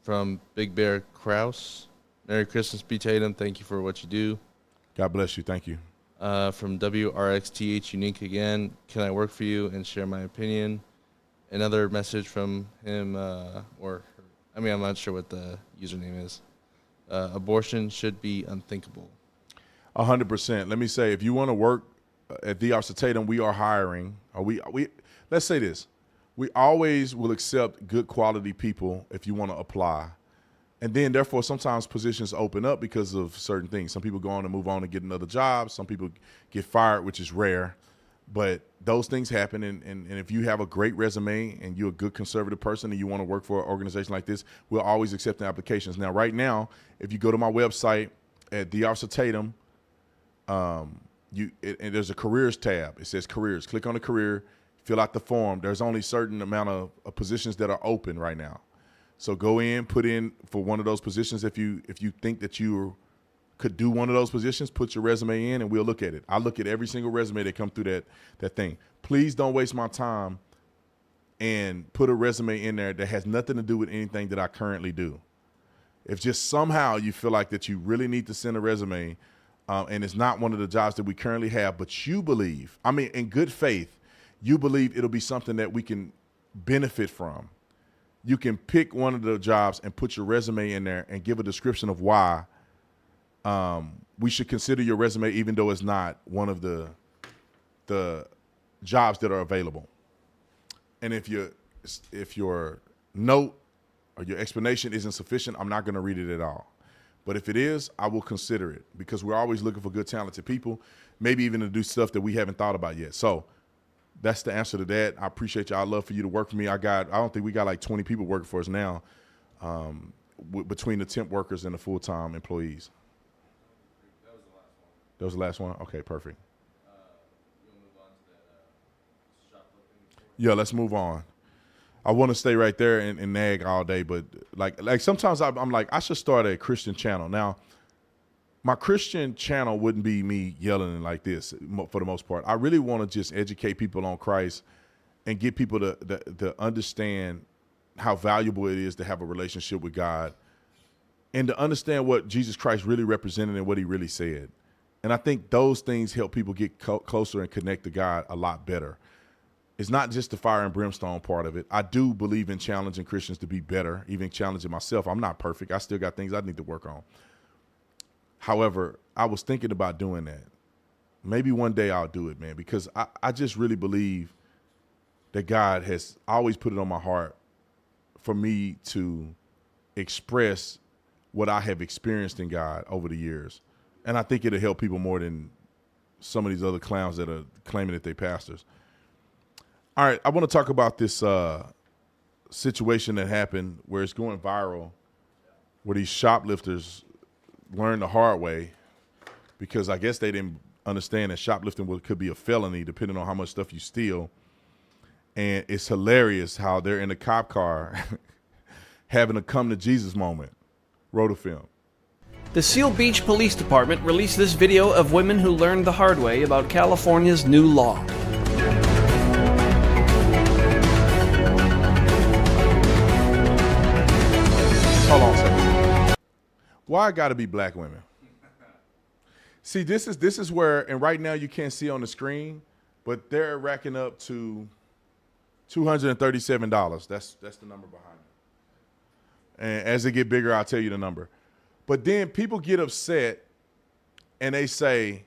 From Big Bear Kraus, Merry Christmas, B. Tatum. Thank you for what you do. God bless you. Thank you. From WRXTH, unique again. Can I work for you and share my opinion? Another message from him, I'm not sure what the username is. Abortion should be unthinkable. 100%. Let me say, if you want to work at the Office of Tatum, we are hiring. Let's say this. We always will accept good quality people if you want to apply. And then, therefore, sometimes positions open up because of certain things. Some people go on and move on and get another job. Some people get fired, which is rare. But those things happen. And if you have a great resume and you're a good conservative person and you want to work for an organization like this, we'll always accept the applications. Now, right now, if you go to my website at the Office of Tatum, and there's a careers tab. It says careers. Click on the career, fill out the form. There's only a certain amount of positions that are open right now. So go in, put in for one of those positions. If you think that you could do one of those positions, put your resume in and we'll look at it. I look at every single resume that come through that thing. Please don't waste my time and put a resume in there that has nothing to do with anything that I currently do. If just somehow you feel like that you really need to send a resume and it's not one of the jobs that we currently have, but you believe, in good faith, you believe it'll be something that we can benefit from, you can pick one of the jobs and put your resume in there and give a description of why we should consider your resume, even though it's not one of the jobs that are available. And if you if your note or your explanation isn't sufficient, I'm not going to read it at all. But if it is, I will consider it, because we're always looking for good, talented people, maybe even to do stuff that we haven't thought about yet. So that's the answer to that. I appreciate y'all. I'd love for you to work for me. I don't think we got like 20 people working for us now, between the temp workers and the full-time employees. That was the last one? Okay, perfect. Yeah, let's move on. I want to stay right there and nag all day, but like sometimes I'm like, I should start a Christian channel. Now, my Christian channel wouldn't be me yelling like this for the most part. I really want to just educate people on Christ and get people to understand how valuable it is to have a relationship with God, and to understand what Jesus Christ really represented and what he really said. And I think those things help people get closer and connect to God a lot better. It's not just the fire and brimstone part of it. I do believe in challenging Christians to be better, even challenging myself. I'm not perfect. I still got things I need to work on. However, I was thinking about doing that. Maybe one day I'll do it, man, because I just really believe that God has always put it on my heart for me to express what I have experienced in God over the years. And I think it'll help people more than some of these other clowns that are claiming that they're pastors. All right, I want to talk about this situation that happened where it's going viral, where these shoplifters learned the hard way, because I guess they didn't understand that shoplifting could be a felony depending on how much stuff you steal. And it's hilarious how they're in the cop car having a come to Jesus moment. Roll the film. The Seal Beach Police Department released this video of women who learned the hard way about California's new law. Hold on a second. Why got to be black women? See, this is where, and right now you can't see on the screen, but they're racking up to $237. That's the number behind it. And as they get bigger, I'll tell you the number. But then people get upset and they say,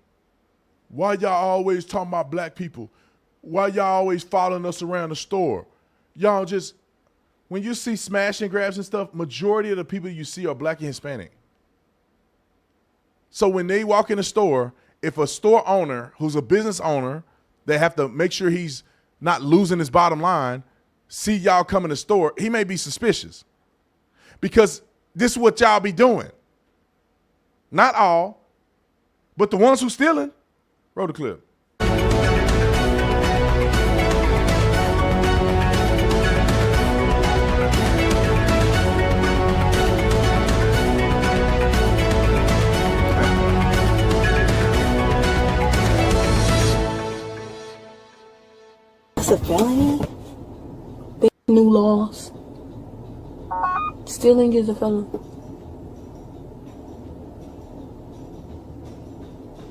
why y'all always talking about black people? Why y'all always following us around the store? Y'all just, when you see smash and grabs and stuff, majority of the people you see are black and Hispanic. So when they walk in the store, if a store owner who's a business owner, they have to make sure he's not losing his bottom line, see y'all come in the store, he may be suspicious. Because this is what y'all be doing. Not all, but the ones who stealing. Roll the clip. It's a felony. Big new laws. Stealing is a felony.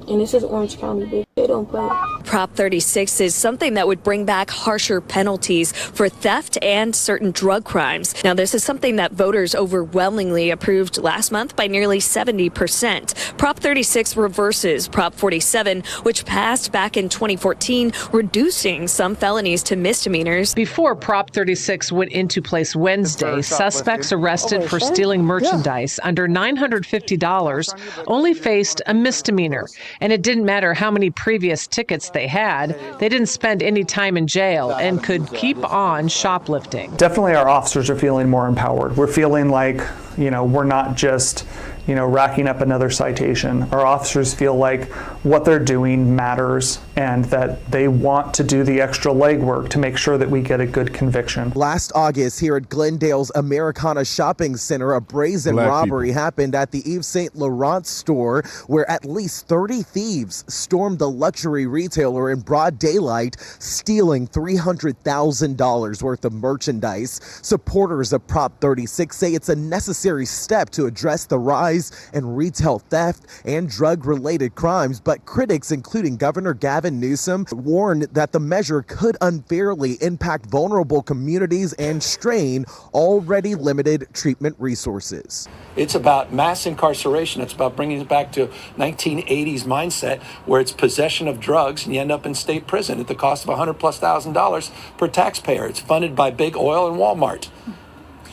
And this is Orange County, bitch. They don't play. Prop 36 is something that would bring back harsher penalties for theft and certain drug crimes. Now, this is something that voters overwhelmingly approved last month by nearly 70%. Prop 36 reverses Prop 47, which passed back in 2014, reducing some felonies to misdemeanors. Before Prop 36 went into place Wednesday, suspects arrested for stealing merchandise under $950 only faced a misdemeanor. And it didn't matter how many previous tickets they had, they didn't spend any time in jail and could keep on shoplifting. Definitely our officers are feeling more empowered. We're feeling like, we're not just, racking up another citation. Our officers feel like what they're doing matters and that they want to do the extra legwork to make sure that we get a good conviction. Last August here at Glendale's Americana Shopping Center, a brazen robbery happened at the Yves Saint Laurent store where at least 30 thieves stormed the luxury retailer in broad daylight, stealing $300,000 worth of merchandise. Supporters of Prop 36 say it's a necessary necessary step to address the rise in retail theft and drug-related crimes, but critics, including Governor Gavin Newsom, warn that the measure could unfairly impact vulnerable communities and strain already limited treatment resources. It's about mass incarceration. It's about bringing it back to 1980s mindset where it's possession of drugs and you end up in state prison at the cost of $100,000+ per taxpayer. It's funded by big oil and Walmart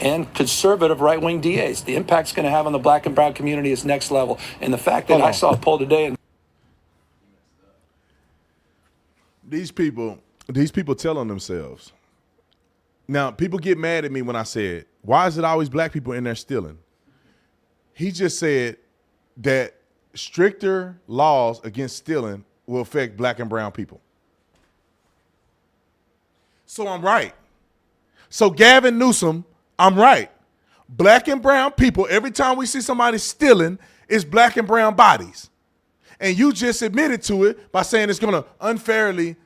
and conservative right-wing DAs. The impact it's going to have on the black and brown community is next level. And the fact that I saw a poll today and these people telling themselves. Now, people get mad at me when I said, why is it always black people in there stealing? He just said that stricter laws against stealing will affect black and brown people. So I'm right. So Gavin Newsom, I'm right. Black and brown people, every time we see somebody stealing, it's black and brown bodies. And you just admitted to it by saying it's going to unfairly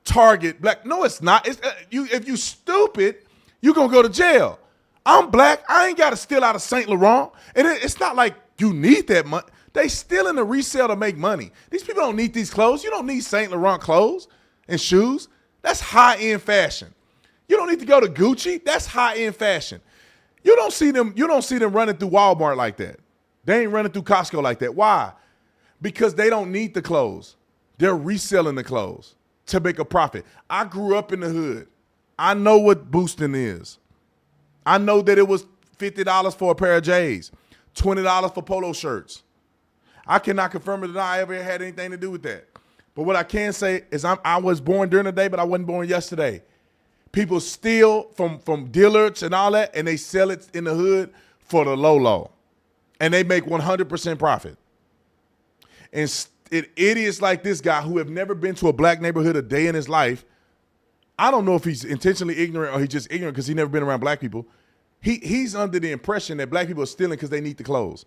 target black. No, it's not. If you stupid, you're going to go to jail. I'm black. I ain't got to steal out of St. Laurent. And it's not like you need that money. They stealing the resale to make money. These people don't need these clothes. You don't need St. Laurent clothes and shoes. That's high-end fashion. You don't need to go to Gucci. That's high-end fashion. You don't see them running through Walmart like that. They ain't running through Costco like that. Why? Because they don't need the clothes. They're reselling the clothes to make a profit. I grew up in the hood. I know what boosting is. I know that it was $50 for a pair of J's, $20 for polo shirts. I cannot confirm it that I ever had anything to do with that. But what I can say is I was born during the day, but I wasn't born yesterday. People steal from dealers and all that, and they sell it in the hood for the low. And they make 100% profit. And idiots like this guy who have never been to a black neighborhood a day in his life, I don't know if he's intentionally ignorant or he's just ignorant because he's never been around black people. He's under the impression that black people are stealing because they need the clothes.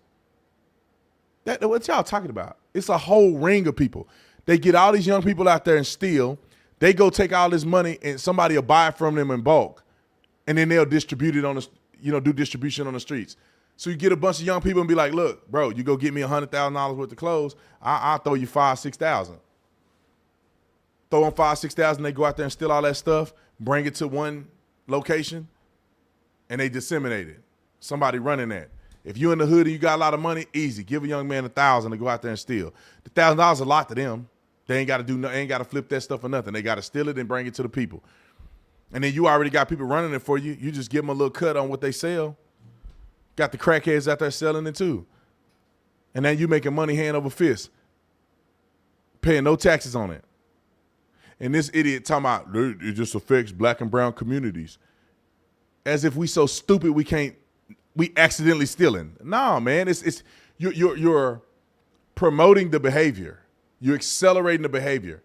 What y'all talking about? It's a whole ring of people. They get all these young people out there and steal. They go take all this money and somebody will buy it from them in bulk. And then they'll distribute it on the, do distribution on the streets. So you get a bunch of young people and be like, look, bro, you go get me $100,000 worth of clothes. I'll throw you $5,000, $6,000. Throw them $5,000, $6,000. They go out there and steal all that stuff, bring it to one location, and they disseminate it. Somebody running that. If you in the hood and you got a lot of money, easy. Give a young man $1,000 to go out there and steal. The $1,000 is a lot to them. They ain't got to do nothing. Ain't got to flip that stuff or nothing. They got to steal it and bring it to the people. And then you already got people running it for you. You just give them a little cut on what they sell. Got the crackheads out there selling it too. And then you making money hand over fist, paying no taxes on it. And this idiot talking about it just affects black and brown communities. As if we so stupid we accidentally stealing. No, man, you're promoting the behavior. You're accelerating the behavior.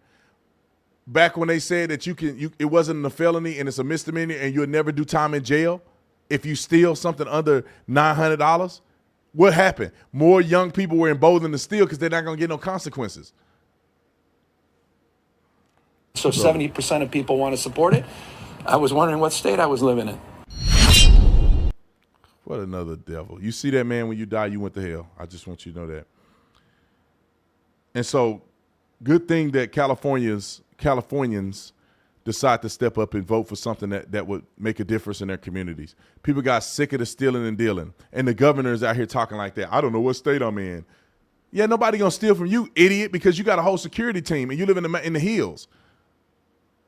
Back when they said that it wasn't a felony and it's a misdemeanor and you'll never do time in jail if you steal something under $900, what happened? More young people were emboldened to steal because they're not going to get no consequences. so 70% of people want to support it. I was wondering what state I was living in. What another devil. You see that, man, when you die, you went to hell. I just want you to know that. And so good thing that Californians decide to step up and vote for something that would make a difference in their communities. People got sick of the stealing and dealing. And the governor's out here talking like that. I don't know what state I'm in. Yeah, nobody gonna steal from you, idiot, because you got a whole security team and you live in the hills.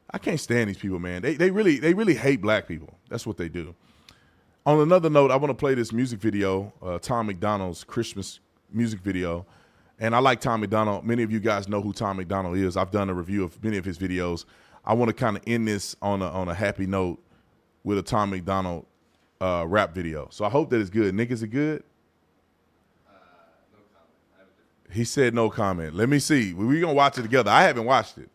I can't stand these people, man. They really hate black people. That's what they do. On another note, I want to play this music video, Tom McDonald's Christmas music video. And I like Tom McDonald. Many of you guys know who Tom McDonald is. I've done a review of many of his videos. I want to kind of end this on a happy note with a Tom McDonald rap video. So I hope that it's good. Nick, is it good? No comment. He said no comment. Let me see. We're gonna watch it together. I haven't watched it.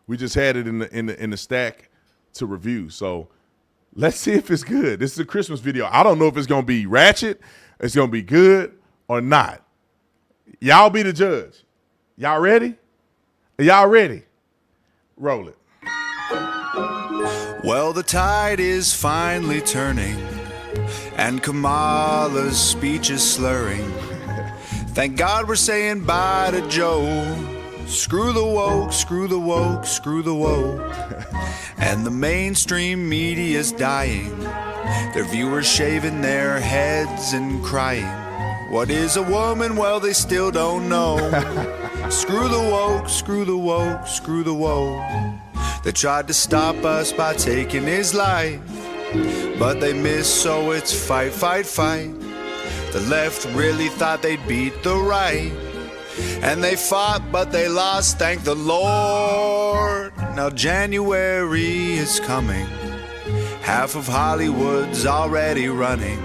We just had it in the stack to review. So let's see if it's good. This is a Christmas video. I don't know if it's gonna be ratchet, it's gonna be good or not. Y'all be the judge. Y'all ready? Y'all ready? Roll it. Well, the tide is finally turning. and Kamala's speech is slurring. Thank God we're saying bye to Joe. Screw the woke, screw the woke, screw the woke. And the mainstream media's dying. Their viewers shaving their heads and crying. What is a woman? Well, they still don't know. Screw the woke, screw the woke, screw the woke. They tried to stop us by taking his life, but they missed, so it's fight, fight, fight. The left really thought they'd beat the right, and they fought, but they lost, thank the Lord. Now January is coming. Half of Hollywood's already running.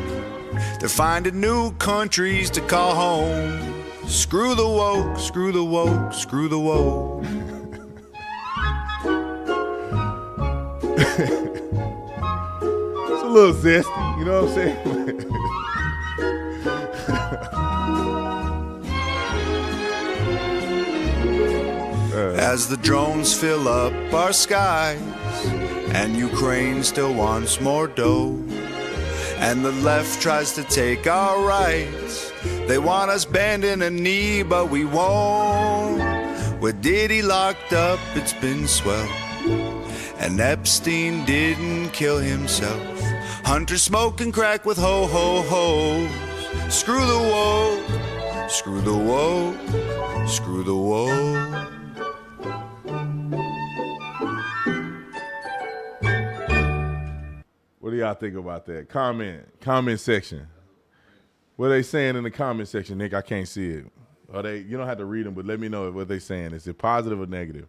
They're finding new countries to call home. Screw the woke, screw the woke, screw the woke. It's a little zesty, you know what I'm saying? As the drones fill up our skies, and Ukraine still wants more dough, and the left tries to take our rights. They want us bending a knee, but we won't. With Diddy locked up, it's been swell, and Epstein didn't kill himself. Hunter smoking crack with ho-ho-hos. Screw the woke, screw the woke, screw the woke. What do y'all think about that? Comment section. What are they saying in the comment section, Nick? I can't see it. You don't have to read them, but let me know what they're saying. Is it positive or negative?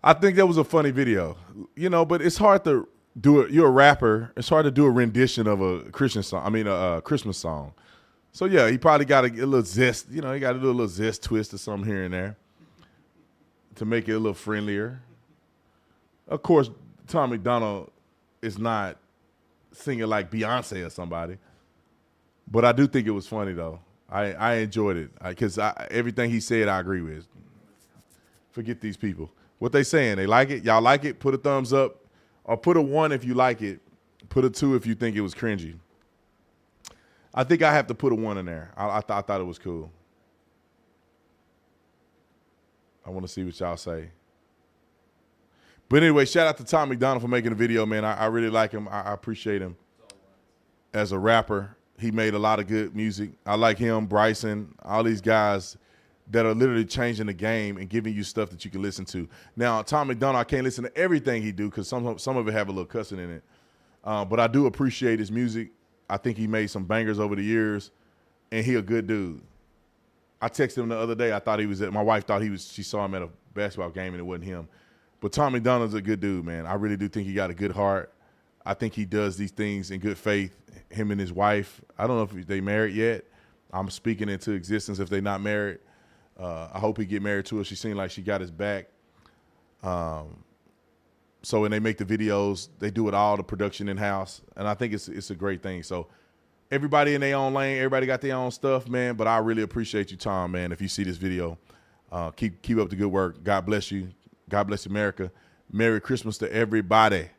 I think that was a funny video, but it's hard to do it. You're a rapper. It's hard to do a rendition of a Christian song. I mean, a Christmas song. So yeah, he probably got a little zest. He got to do a little zest twist or something here and there to make it a little friendlier. Of course, Tom McDonald is not singing like Beyonce or somebody, but I do think it was funny though. I enjoyed it because everything he said I agree with. Forget these people. What they saying? They like it? Y'all like it? Put a thumbs up, or put a 1 if you like it. Put a 2 if you think it was cringy. I think I have to put a 1 in there. I thought it was cool. I want to see what y'all say. But anyway, shout out to Tom McDonald for making the video, man. I really like him. I appreciate him as a rapper. He made a lot of good music. I like him, Bryson, all these guys that are literally changing the game and giving you stuff that you can listen to. Now, Tom McDonald, I can't listen to everything he do because some of it have a little cussing in it. But I do appreciate his music. I think he made some bangers over the years, and he a good dude. I texted him the other day. My wife thought she saw him at a basketball game and it wasn't him. But Tom McDonald's a good dude, man. I really do think he got a good heart. I think he does these things in good faith. Him and his wife, I don't know if they married yet. I'm speaking into existence if they're not married. I hope he get married to her. She seemed like she got his back. So when they make the videos, they do it all, the production in-house. And I think it's a great thing. So everybody in their own lane, everybody got their own stuff, man. But I really appreciate you, Tom, man. If you see this video, keep up the good work. God bless you. God bless America. Merry Christmas to everybody.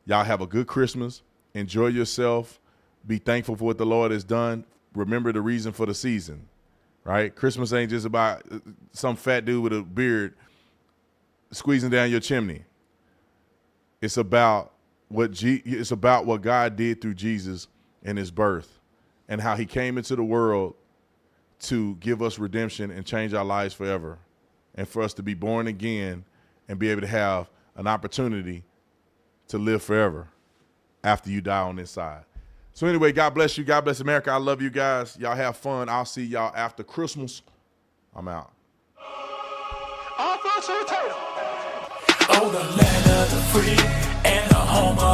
Y'all have a good Christmas. Enjoy yourself. Be thankful for what the Lord has done. Remember the reason for the season, right? Christmas ain't just about some fat dude with a beard squeezing down your chimney. It's about what God did through Jesus and his birth and how he came into the world to give us redemption and change our lives forever, and for us to be born again and be able to have an opportunity to live forever after you die on this side. So anyway, God bless you. God bless America. I love you guys. Y'all have fun. I'll see y'all after Christmas. I'm out. Oh, the land of the free and the home of